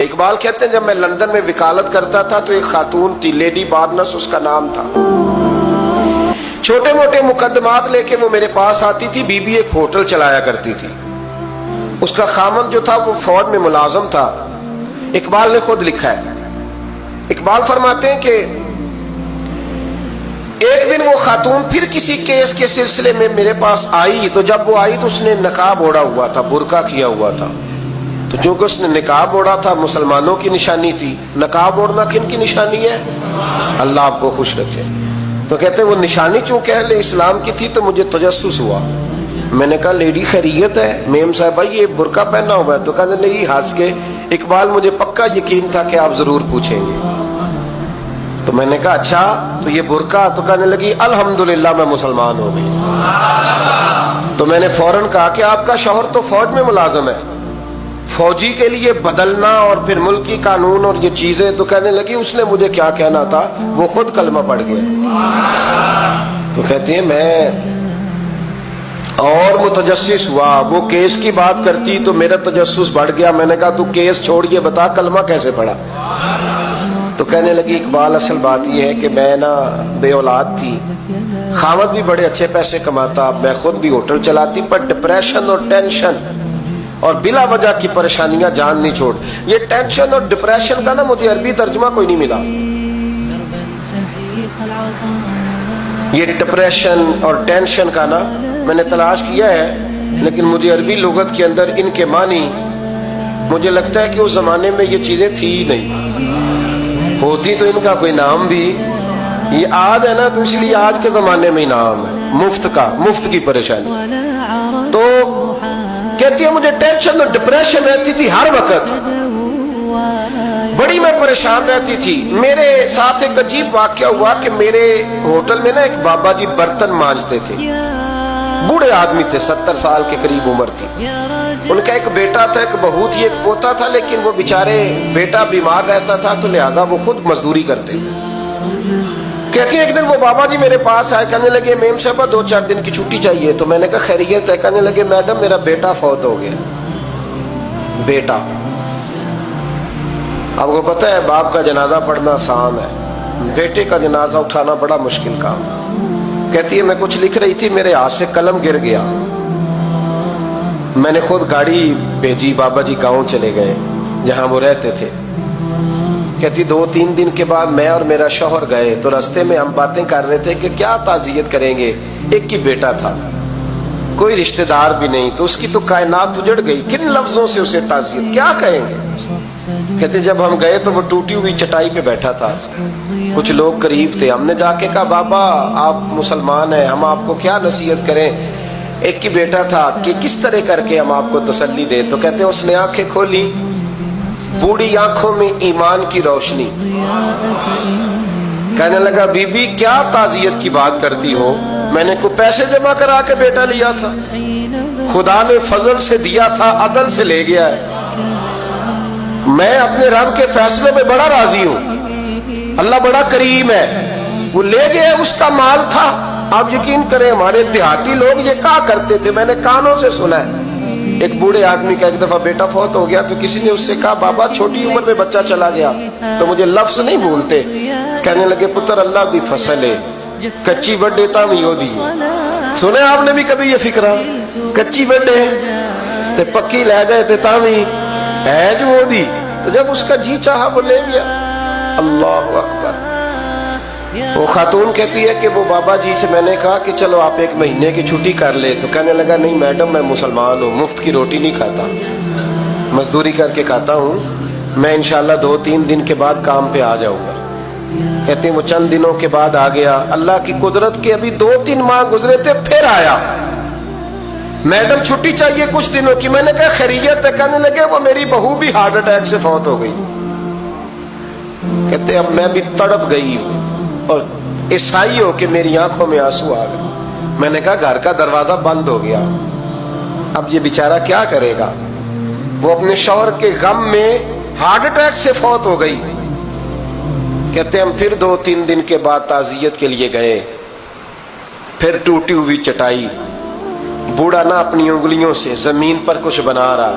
اقبال کہتے ہیں جب میں لندن میں وکالت کرتا تھا تو ایک خاتون تھی، لیڈی بارنس اس کا نام تھا. چھوٹے موٹے مقدمات لے کے وہ میرے پاس آتی تھی. بی بی ایک ہوٹل چلایا کرتی تھی. اس کا خامن جو تھا وہ فوج میں ملازم تھا. اقبال نے خود لکھا ہے، اقبال فرماتے ہیں کہ ایک دن وہ خاتون پھر کسی کیس کے سلسلے میں میرے پاس آئی. تو جب وہ آئی تو اس نے نقاب اوڑھا ہوا تھا، برقع کیا ہوا تھا. تو چونکہ اس نے نقاب اوڑھا تھا، مسلمانوں کی نشانی تھی. نقاب اوڑھنا کن کی نشانی ہے؟ اللہ آپ کو خوش رکھے. تو کہتے وہ نشانی چونکہ اہل اسلام کی تھی تو مجھے تجسس ہوا. میں نے کہا لیڈی خیریت ہے؟ میم صاحب بھائی یہ برقع پہنا ہوا ہے. تو کہتے نہیں، ہنس کے اقبال مجھے پکا یقین تھا کہ آپ ضرور پوچھیں گے. تو میں نے کہا اچھا تو یہ برقع؟ تو کہنے لگی الحمدللہ میں مسلمان ہو گئی. تو میں نے فوراً کہا کہ آپ کا شوہر تو فوج میں ملازم ہے، فوجی کے لیے بدلنا اور پھر ملکی قانون اور یہ چیزیں. تو کہنے لگی اس نے مجھے کیا کہنا تھا، وہ خود کلمہ پڑھ گیا. تو کہتی ہیں میں اور متجسس ہوا. وہ کیس کی بات کرتی تو میرا تجسس بڑھ گیا. میں نے کہا تو کیس چھوڑ کے بتا کلمہ کیسے پڑھا. تو کہنے لگی اقبال اصل بات یہ ہے کہ میں نا بے اولاد تھی، خاوند بھی بڑے اچھے پیسے کماتا، میں خود بھی ہوٹل چلاتی، پر ڈپریشن اور ٹینشن اور بلا وجہ کی پریشانیاں جان نہیں چھوڑ. یہ ٹینشن اور ڈپریشن کا نا مجھے عربی ترجمہ کوئی نہیں ملا. یہ ڈپریشن اور ٹینشن کا نا میں نے تلاش کیا ہے، لیکن مجھے عربی لغت کے اندر ان کے معنی مجھے لگتا ہے کہ اس زمانے میں یہ چیزیں تھی ہی نہیں. ہوتی تو ان کا کوئی نام بھی، یہ آج ہے نا تو اس لیے آج کے زمانے میں ہی نام ہے مفت کا، مفت کی پریشانی. تو کہتی ہے مجھے ٹینشن اور ڈپریشن رہتی تھی ہر وقت، بڑی میں پریشان رہتی تھی. میرے ساتھ ایک عجیب واقعہ ہوا کہ میرے ہوٹل میں نا ایک بابا جی برتن مانجتے تھے، بوڑھے آدمی تھے، 70 سال کے قریب عمر تھی. ان کا ایک بیٹا تھا، ایک بہو تھی، ایک پوتا تھا، لیکن وہ بیچارے بیٹا بیمار رہتا تھا تو لہذا وہ خود مزدوری کرتے. کہتی ہیں ایک دن وہ بابا جی میرے پاس آئے، کہنے لگے میم صاحبہ 2-4 دن کی چھٹی چاہیے. تو میں نے کہا خیریت ہے؟ کہنے لگے میڈم میرا بیٹا فوت ہو گیا. بیٹا، آپ کو پتہ ہے باپ کا جنازہ پڑھنا آسان ہے، بیٹے کا جنازہ اٹھانا بڑا مشکل کام. کہتی ہے میں کچھ لکھ رہی تھی، میرے ہاتھ سے قلم گر گیا. میں نے خود گاڑی بھیجی، بابا جی گاؤں چلے گئے جہاں وہ رہتے تھے. کہتی 2-3 دن کے بعد میں اور میرا شوہر گئے تو راستے میں ہم باتیں کر رہے تھے کہ کیا تعزیت کریں گے. ایک ہی بیٹا تھا، کوئی رشتہ دار بھی نہیں، تو اس کی تو کائنات اجڑ گئی. کن لفظوں سے اسے تعزیت کیا کہیں گے. کہتے جب ہم گئے تو وہ ٹوٹی ہوئی چٹائی پہ بیٹھا تھا، کچھ لوگ قریب تھے. ہم نے جا کے کہا بابا آپ مسلمان ہیں، ہم آپ کو کیا نصیحت کریں، ایک ہی بیٹا تھا، کہ کس طرح کر کے ہم آپ کو تسلی دیں. تو کہتے اس نے آنکھیں کھولی، بوڑھی آنکھوں میں ایمان کی روشنی. کہنے لگا بی بی کیا تعزیت کی بات کرتی ہو، میں نے کوئی پیسے جمع کرا کے بیٹا لیا تھا، خدا نے فضل سے دیا تھا، عدل سے لے گیا ہے. میں اپنے رب کے فیصلے میں بڑا راضی ہوں، اللہ بڑا کریم ہے، وہ لے گیا، اس کا مال تھا. آپ یقین کریں ہمارے دیہاتی لوگ یہ کہا کرتے تھے، میں نے کانوں سے سنا ہے. ایک بوڑھے آدمی کا ایک دفعہ بیٹا فوت ہو گیا تو کسی نے اس سے کہا بابا چھوٹی عمر میں بچہ چلا گیا تو مجھے لفظ نہیں بھولتے. کہنے لگے پتر اللہ دی فصل ہے، کچی وڈے تام ہی ہو دی. سنے آپ نے بھی کبھی یہ فکرہ، کچی وڈے تے پکی لے گئے تے تام ہی ہے جو ہو دی. تو جب اس کا جی چاہا وہ لے گیا. اللہ اکبر. وہ خاتون کہتی ہے کہ وہ بابا جی سے میں نے کہا کہ چلو آپ 1 مہینے کی چھٹی کر لے. تو کہنے لگا نہیں میڈم میں مسلمان ہوں، مفت کی روٹی نہیں کھاتا، مزدوری کر کے کھاتا ہوں، میں انشاءاللہ 2-3 دن کے بعد کام پہ آ جاؤں گا. کہتے ہیں وہ چند دنوں کے بعد آ گیا. اللہ کی قدرت کے ابھی 2-3 ماہ گزرے تھے پھر آیا. میڈم چھٹی چاہیے کچھ دنوں کی. میں نے کہا خیریت ہے؟ کہنے لگے وہ میری بہو بھی ہارٹ اٹیک سے فوت ہو گئی. کہتے اب میں بھی تڑپ گئی اور عیسائی ہو کہ میری آنکھوں میں آنسو آ گئے. میں نے کہا گھر کا دروازہ بند ہو گیا، اب یہ بیچارہ کیا کرے گا. وہ اپنے شوہر کے غم میں ہارٹ اٹیک سے فوت ہو گئی. کہتے ہم پھر 2-3 دن کے بعد تعزیت کے لیے گئے. پھر ٹوٹی ہوئی چٹائی، بوڑھا نہ اپنی انگلیوں سے زمین پر کچھ بنا رہا.